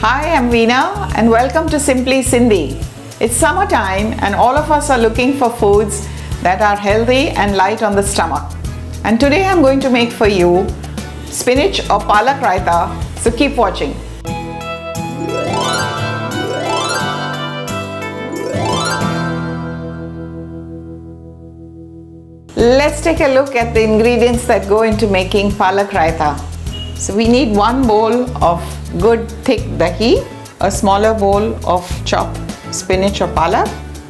Hi, I'm Veena and welcome to Simply Sindhi. It's summertime and all of us are looking for foods that are healthy and light on the stomach. And today I'm going to make for you spinach or Palak Raita, so keep watching. Let's take a look at the ingredients that go into making Palak Raita. So we need 1 bowl of good thick dahi, a smaller bowl of chopped spinach or palak,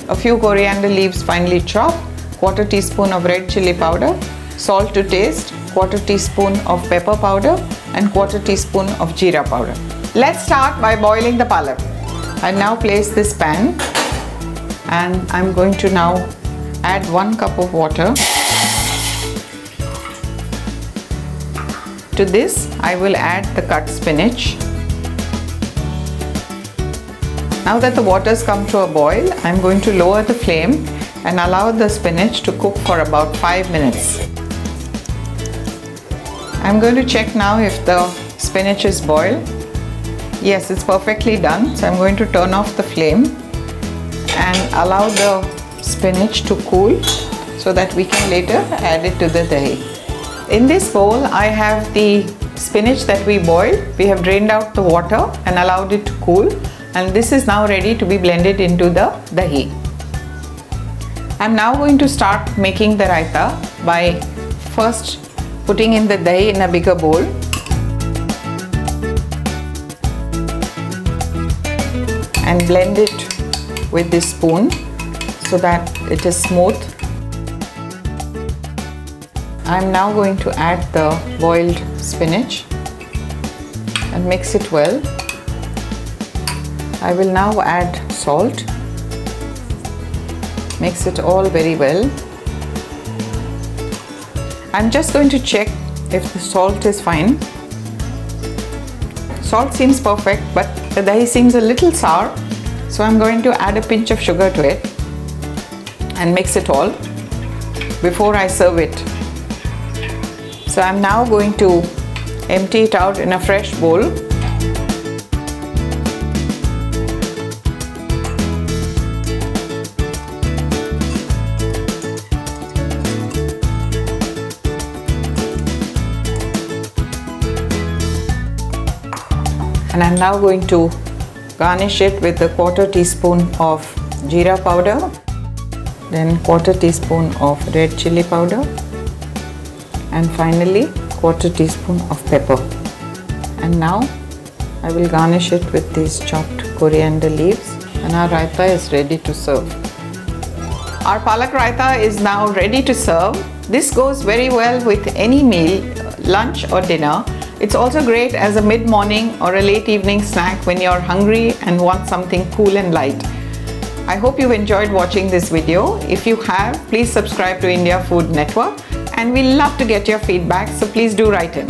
a few coriander leaves finely chopped, 1/4 teaspoon of red chili powder, salt to taste, 1/4 teaspoon of pepper powder and 1/4 teaspoon of jeera powder. Let's start by boiling the palak. I now place this pan and I'm going to now add 1 cup of water. To this, I will add the cut spinach. Now that the water has come to a boil, I'm going to lower the flame and allow the spinach to cook for about 5 minutes. I'm going to check now if the spinach is boiled. Yes, it's perfectly done. So I'm going to turn off the flame and allow the spinach to cool so that we can later add it to the dahi. In this bowl, I have the spinach that we boiled. We have drained out the water and allowed it to cool, and this is now ready to be blended into the dahi. I'm now going to start making the raita by first putting in the dahi in a bigger bowl. And blend it with this spoon so that it is smooth. I'm now going to add the boiled spinach and mix it well. I will now add salt. Mix it all very well. I'm just going to check if the salt is fine. Salt seems perfect, but the dahi seems a little sour, so I'm going to add a pinch of sugar to it and mix it all before I serve it. So I'm now going to empty it out in a fresh bowl. And I'm now going to garnish it with a 1/4 teaspoon of jeera powder, then 1/4 teaspoon of red chili powder, and finally 1/4 teaspoon of pepper. And now I will garnish it with these chopped coriander leaves, and our raita is ready to serve. Our Palak Raita is now ready to serve. This goes very well with any meal, lunch or dinner. It's also great as a mid-morning or a late evening snack when you're hungry and want something cool and light. I hope you've enjoyed watching this video. If you have, please subscribe to India Food Network, and we love to get your feedback, so please do write in.